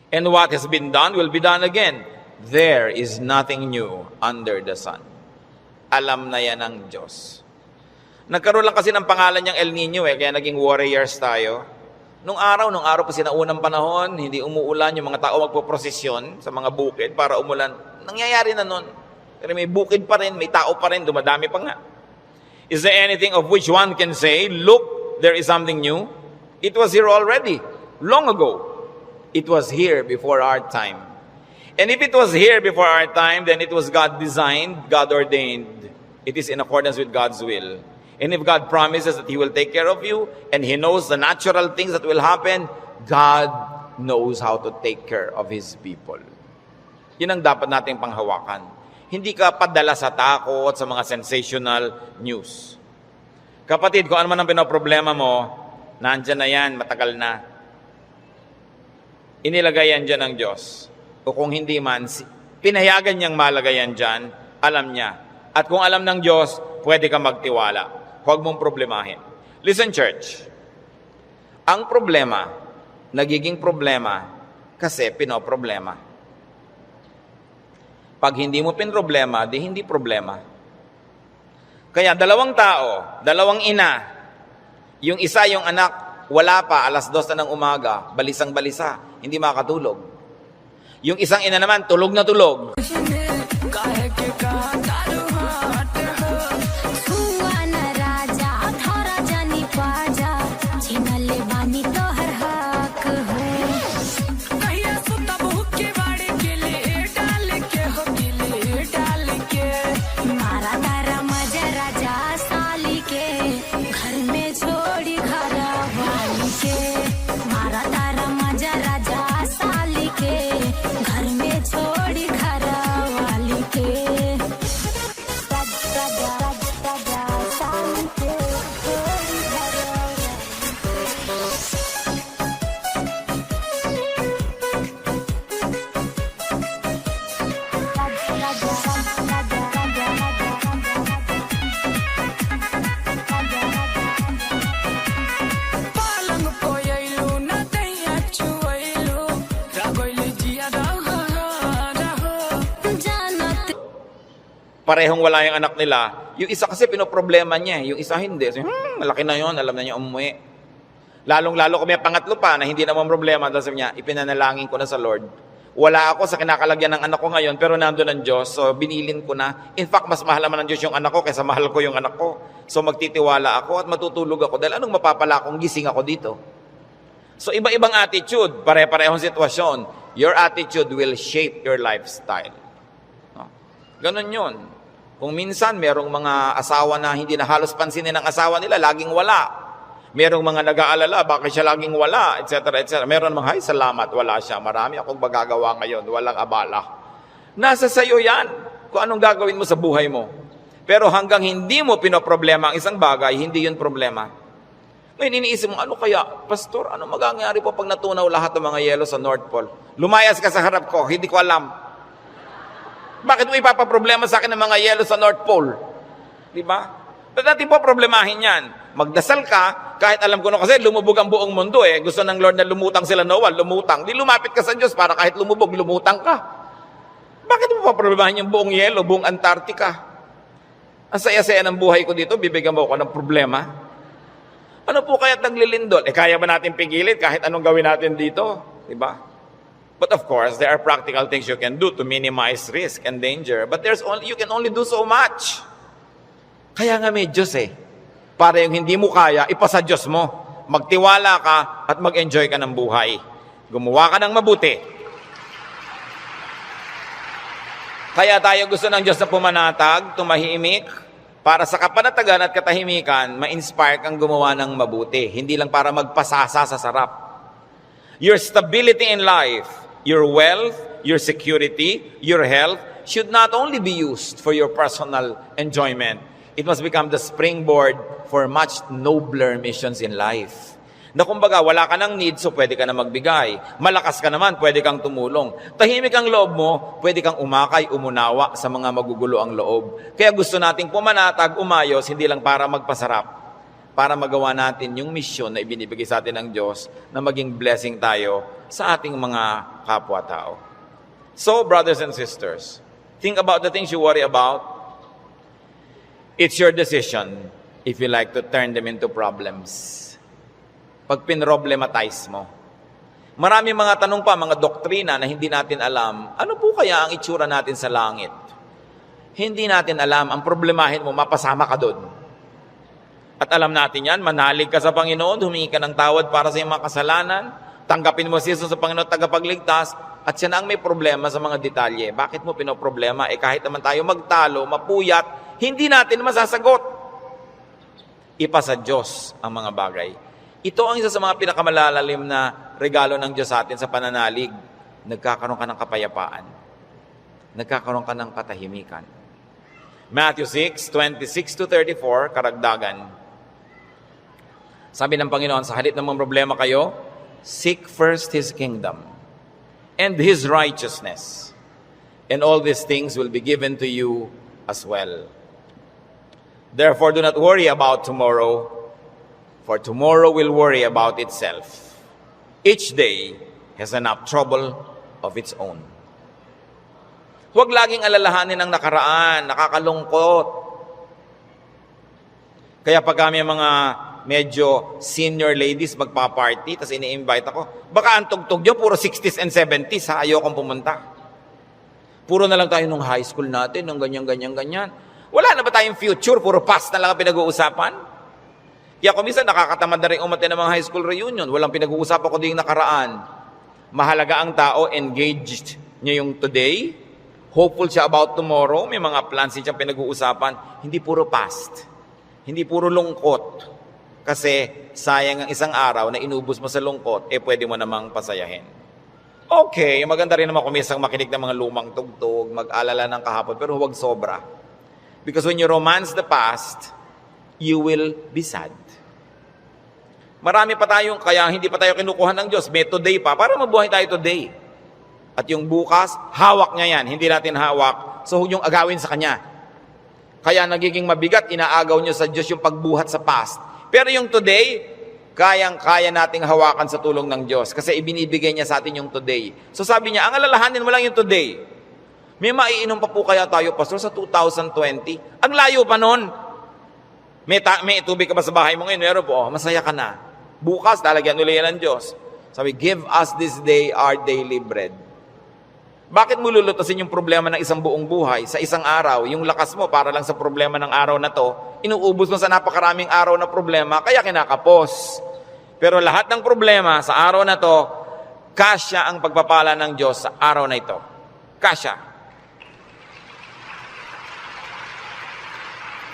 And what has been done, will be done again. There is nothing new under the sun. Alam na yan ng Diyos. Nagkaroon lang kasi ng pangalan niyang El Nino, kaya naging warriors tayo. Nung araw pa sinaunang panahon, hindi umuulan, yung mga tao magpo-prosesyon sa mga bukid para umulan. Nangyayari na nun. Pero may bukid pa rin, may tao pa rin, dumadami pa nga. Is there anything of which one can say, look, there is something new? It was here already, long ago. It was here before our time. And if it was here before our time, then it was God designed, God ordained. It is in accordance with God's will. And if God promises that He will take care of you, and He knows the natural things that will happen, God knows how to take care of His people. Yun ang dapat nating panghawakan. Hindi ka padala sa takot, sa mga sensational news. Kapatid, kung ano man ang pinoproblema mo, nandyan na yan, matagal na. Inilagay yan dyan ng Diyos. O kung hindi man, pinayagan niyang malagay yan dyan, alam niya. At kung alam ng Diyos, pwede ka magtiwala. Huwag mong problemahin. Listen, church. Ang problema, nagiging problema kasi pinoproblema. Pag hindi mo pinroblema, di hindi problema. Kaya 2 tao, 2 ina, yung isa yung anak, wala pa, 2:00 na ng umaga, balisang-balisa, hindi makatulog. Yung isang ina naman, tulog na tulog. parehong wala yung anak nila. Yung isa kasi pinoproblema niya, yung isa hindi. So, malaki na yon, alam na niya umuwi. Lalong-lalo kung may pangatlo pa na hindi naman problema, dahil sabi niya, ipinanalangin ko na sa Lord. Wala ako sa kinakalagyan ng anak ko ngayon, pero nandun ang Diyos, so binilin ko na. In fact, mas mahal naman ng Diyos yung anak ko kaysa mahal ko yung anak ko. So magtitiwala ako at matutulog ako dahil anong mapapala kung gising ako dito? So iba-ibang attitude, pare-parehong sitwasyon. Your attitude will shape your lifestyle. No? Ganon yun. Kung minsan merong mga asawa na hindi na halos pansinin ng asawa nila, laging wala. Merong mga nag-aalala, bakit siya laging wala, etc. etc. Meron mga, salamat, wala siya. Marami akong magagawa ngayon, walang abala. Nasa sayo yan, kung anong gagawin mo sa buhay mo. Pero hanggang hindi mo pinoproblema ang isang bagay, hindi yun problema. Ngayon, iniisip mo, ano kaya, Pastor, ano magagangyari po pag natunaw lahat ng mga yelo sa North Pole? Lumayas ka sa harap ko, hindi ko alam. Bakit mo ipapaproblema sa akin ng mga yelo sa North Pole? Diba? Ba't natin po problemahin yan? Magdasal ka, kahit alam ko na kasi lumubog ang buong mundo eh. Gusto ng Lord na lumutang sila Noah, lumutang. Di lumapit ka sa Diyos para kahit lumubog, lumutang ka. Bakit mo pa problemahin yung buong yelo, buong Antarctica? Ang saya-saya ng buhay ko dito, bibigyan mo ako ng problema. Ano po kaya't naglilindol? Kaya ba natin pigilit kahit anong gawin natin dito? Diba? But of course, there are practical things you can do to minimize risk and danger. But you can only do so much. Kaya nga may Diyos eh. Para yung hindi mo kaya, ipasa Diyos mo. Magtiwala ka at mag-enjoy ka ng buhay. Gumawa ka ng mabuti. Kaya tayo gusto ng Diyos na pumanatag, tumahimik, para sa kapanatagan at katahimikan, ma-inspire kang gumawa ng mabuti. Hindi lang para magpasasa sa sarap. Your stability in life, your wealth, your security, your health, should not only be used for your personal enjoyment. It must become the springboard for much nobler missions in life. Na kumbaga, wala ka ng need, so pwede ka na magbigay. Malakas ka naman, pwede kang tumulong. Tahimik ang loob mo, pwede kang umakay, umunawa sa mga magugulo ang loob. Kaya gusto nating pumanatag, umayos, hindi lang para magpasarap. Para magawa natin yung misyon na ibinibigay sa atin ng Diyos na maging blessing tayo sa ating mga kapwa-tao. So, brothers and sisters, think about the things you worry about. It's your decision if you like to turn them into problems. Pag pinroblematize mo. Maraming mga tanong pa, mga doktrina na hindi natin alam. Ano po kaya ang itsura natin sa langit? Hindi natin alam. Ang problemahin mo, mapasama ka doon. At alam natin yan, manalig ka sa Panginoon, humingi ka ng tawad para sa iyong mga kasalanan, tanggapin mo si Jesus sa Panginoon tagapagligtas, at siya na ang may problema sa mga detalye. Bakit mo pinoproblema? Kahit naman tayo magtalo, mapuyat, hindi natin masasagot. Ipa sa Diyos ang mga bagay. Ito ang isa sa mga pinakamalalalim na regalo ng Diyos sa atin sa pananalig. Nagkakaroon ka ng kapayapaan. Nagkakaroon ka ng katahimikan. Matthew 6:26-34, karagdagan. Sabi ng Panginoon, sa halip ng mga problema kayo, seek first His kingdom and His righteousness, and all these things will be given to you as well. Therefore, do not worry about tomorrow, for tomorrow will worry about itself. Each day has enough trouble of its own. Huwag laging alalahanin ang nakaraan, nakakalungkot. Kaya pag kami mga medyo senior ladies magpa-party, tapos ini-invite ako, baka ang tugtog nyo, puro 60s and 70s, ha? Ayokong pumunta. Puro na lang tayo nung high school natin, nung ganyan. Wala na ba tayong future? Puro past na lang ang pinag-uusapan? Kaya kung minsan nakakatamad na rin umaten ng mga high school reunion, walang pinag-uusapan ko din nakaraan. Mahalaga ang tao, engaged niya yung today, hopeful siya about tomorrow, may mga plans siyang pinag-uusapan, hindi puro past, hindi puro lungkot. Kasi sayang ang isang araw na inubos mo sa lungkot, pwede mo namang pasayahin. Okay, maganda rin naman kumisang makinig ng mga lumang tugtog, mag-alala ng kahapon, pero huwag sobra. Because when you romance the past, you will be sad. Marami pa tayong, kaya hindi pa tayo kinukuha ng Diyos, may today pa, para mabuhay tayo today. At yung bukas, hawak niya yan, hindi natin hawak, so huwag yung agawin sa Kanya. Kaya nagiging mabigat, inaagaw niyo sa Diyos yung pagbuhat sa past. Pero yung today, kayang-kaya nating hawakan sa tulong ng Diyos kasi ibinibigay niya sa atin yung today. So sabi niya, ang alalahanin mo lang yung today. May maiinom pa po kaya tayo, Pastor, sa 2020? Ang layo pa nun. May tubig ka ba sa bahay mo ngayon? Meron po. Oh, masaya ka na. Bukas, lalagyan ulit yan ng Diyos. Sabi, give us this day our daily bread. Bakit mo lulutasin yung problema ng isang buong buhay sa isang araw? Yung lakas mo para lang sa problema ng araw na to, inuubos mo sa napakaraming araw na problema, kaya kinakapos. Pero lahat ng problema sa araw na to, kasya ang pagpapala ng Diyos sa araw na ito. Kasya.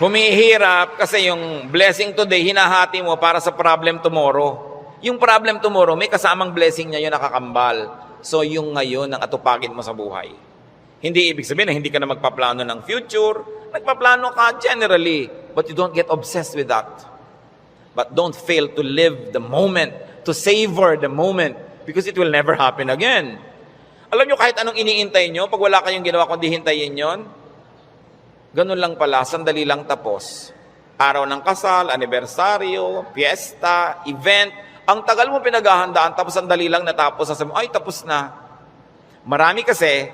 Humihirap kasi yung blessing today, hinahati mo para sa problem tomorrow. Yung problem tomorrow, may kasamang blessing niya yun nakakambal. So yung ngayon ang atupagin mo sa buhay. Hindi ibig sabihin na hindi ka na magpaplano ng future. Nagpaplano ka generally, but you don't get obsessed with that. But don't fail to live the moment, to savor the moment, because it will never happen again. Alam nyo, kahit anong iniintay nyo, pag wala kayong ginawa kundi hintayin yon, ganun lang pala, sandali lang tapos. Araw ng kasal, anibersaryo, fiesta, event, ang tagal mo pinaghahandaan, tapos sandali lang natapos, sasabi mo, ay tapos na. Marami kasi,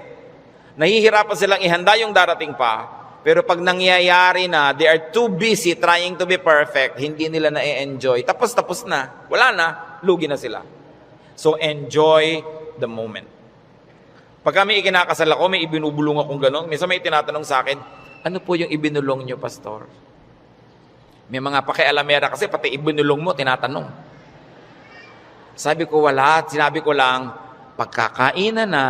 nahihirapan silang ihanda yung darating pa, pero pag nangyayari na, they are too busy trying to be perfect, hindi nila na-enjoy. Tapos na. Wala na, lugi na sila. So enjoy the moment. Pag kami ikinakasal ako, may ibinubulong akong gano'n. Minsan may tinatanong sa akin, ano po yung ibinulong nyo, Pastor? May mga pakialamera kasi pati ibinulong mo, tinatanong. Sabi ko, wala. Sinabi ko lang, pagkakainan na,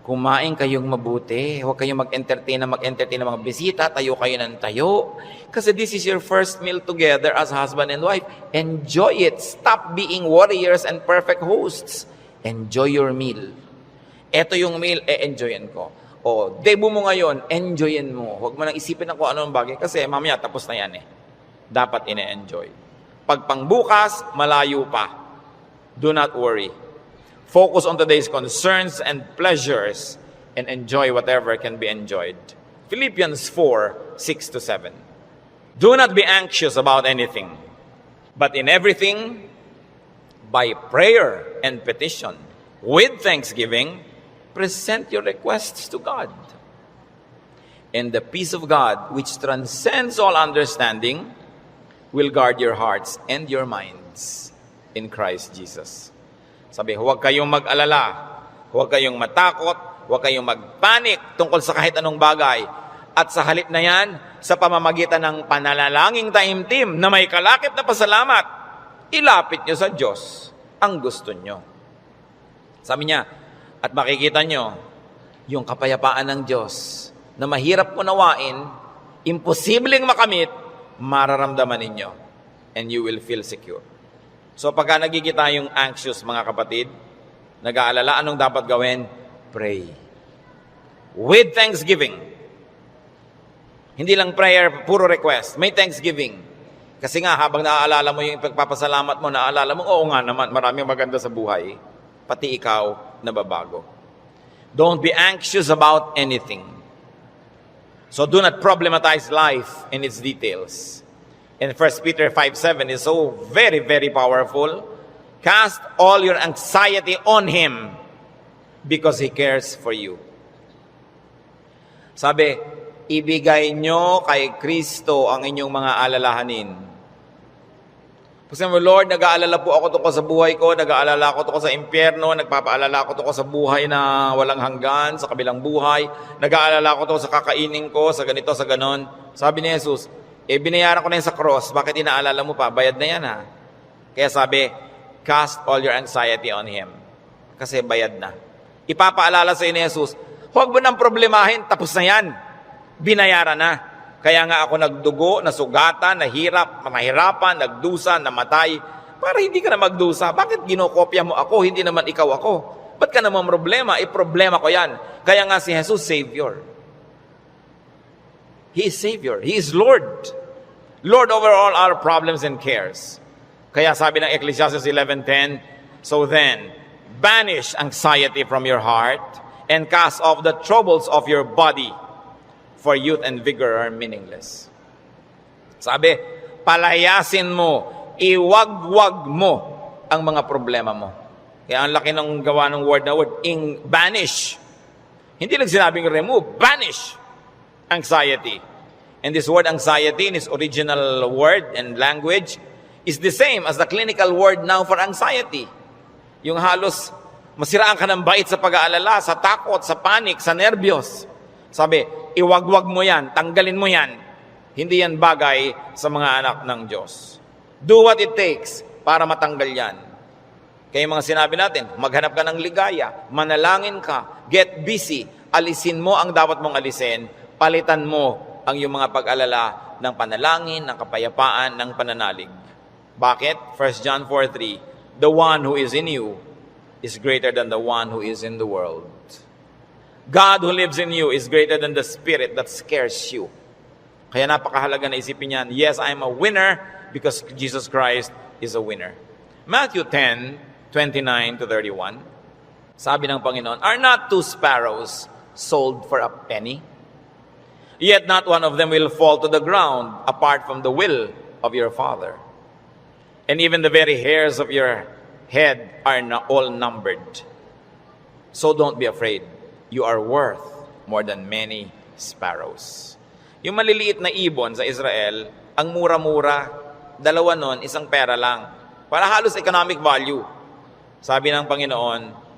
kumain kayong mabuti. Huwag kayong mag-entertain ng mga bisita. Tayo kayo ng tayo. Kasi this is your first meal together as husband and wife. Enjoy it. Stop being warriors and perfect hosts. Enjoy your meal. Ito yung meal, enjoyin ko. O, debut mo ngayon, enjoyin mo. Huwag mo nang isipin na kung anong bagay. Kasi mamaya, tapos na yan eh. Dapat ine-enjoy. Pag pangbukas, malayo pa. Do not worry. Focus on today's concerns and pleasures and enjoy whatever can be enjoyed. Philippians 4:6-7. Do not be anxious about anything, but in everything, by prayer and petition, with thanksgiving, present your requests to God. And the peace of God, which transcends all understanding, will guard your hearts and your minds in Christ Jesus. Sabi, huwag kayong mag-alala, huwag kayong matakot, huwag kayong magpanik tungkol sa kahit anong bagay. At sa halip na yan, sa pamamagitan ng pananalangin taimtim na may kalakip na pasalamat, ilapit nyo sa Diyos ang gusto nyo. Sabi niya, at makikita nyo, yung kapayapaan ng Diyos na mahirap unawain, imposibleng makamit, mararamdaman ninyo. And you will feel secure. So pagka nagigita yung anxious, mga kapatid, nag-aalala, anong dapat gawin? Pray. With thanksgiving. Hindi lang prayer, puro request. May thanksgiving. Kasi nga, habang naaalala mo yung pagpapasalamat mo, naaalala mo, oo nga naman, maraming maganda sa buhay. Pati ikaw, nababago. Don't be anxious about anything. So do not problematize life in its details. And 1 Peter 5:7 is so very, very powerful. Cast all your anxiety on Him because He cares for you. Sabi, ibigay nyo kay Kristo ang inyong mga alalahanin. Kasi mo, Lord, nag-aalala po ako tungkol sa buhay ko, nag-aalala ako tungkol sa impyerno, nagpapaalala ako tungkol sa buhay na walang hanggan, sa kabilang buhay, nag-aalala ako tungkol sa kakainin ko, sa ganito, sa ganon. Sabi ni Jesus, binayaran ko na yun sa cross, bakit inaalala mo pa? Bayad na yan ha. Kaya sabi, cast all your anxiety on Him. Kasi bayad na. Ipapaalala sa ni Jesus, huwag mo nang problemahin, tapos na yan. Binayaran na. Kaya nga ako nagdugo, nasugatan, nahirapan, nagdusa, namatay, para hindi ka na magdusa. Bakit ginokopya mo ako, hindi naman ikaw ako? Ba't ka naman problema? Problema ko yan. Kaya nga si Jesus, Savior. He is Savior. He is Lord. Lord over all our problems and cares. Kaya sabi ng Ecclesiastes 11:10, so then, banish anxiety from your heart and cast off the troubles of your body, for youth and vigor are meaningless. Sabi, palayasin mo, iwagwag mo ang mga problema mo. Kaya ang laki ng gawa ng word na word, banish. Hindi lang sinabing remove, banish anxiety. And this word anxiety in its original word and language is the same as the clinical word now for anxiety. Yung halos masiraan ka ng bait sa pag-aalala, sa takot, sa panic, sa nervyos. Sabi, iwagwag mo yan, tanggalin mo yan. Hindi yan bagay sa mga anak ng Diyos. Do what it takes para matanggal yan. Kaya yung mga sinabi natin, maghanap ka ng ligaya, manalangin ka, get busy, alisin mo ang dapat mong alisin, palitan mo ang iyong mga pag-alala ng panalangin, ng kapayapaan, ng pananalig. Bakit? 1 John 4:3, the one who is in you is greater than the one who is in the world. God who lives in you is greater than the spirit that scares you. Kaya napakahalaga na isipin yan, yes, I am a winner because Jesus Christ is a winner. Matthew 10:29-31, sabi ng Panginoon, are not 2 sparrows sold for a penny? Yet not one of them will fall to the ground apart from the will of your Father. And even the very hairs of your head are all numbered. So don't be afraid. You are worth more than many sparrows. Yung maliliit na ibon sa Israel, ang mura-mura, dalawa nun, isang pera lang. Para halos economic value. Sabi ng Panginoon,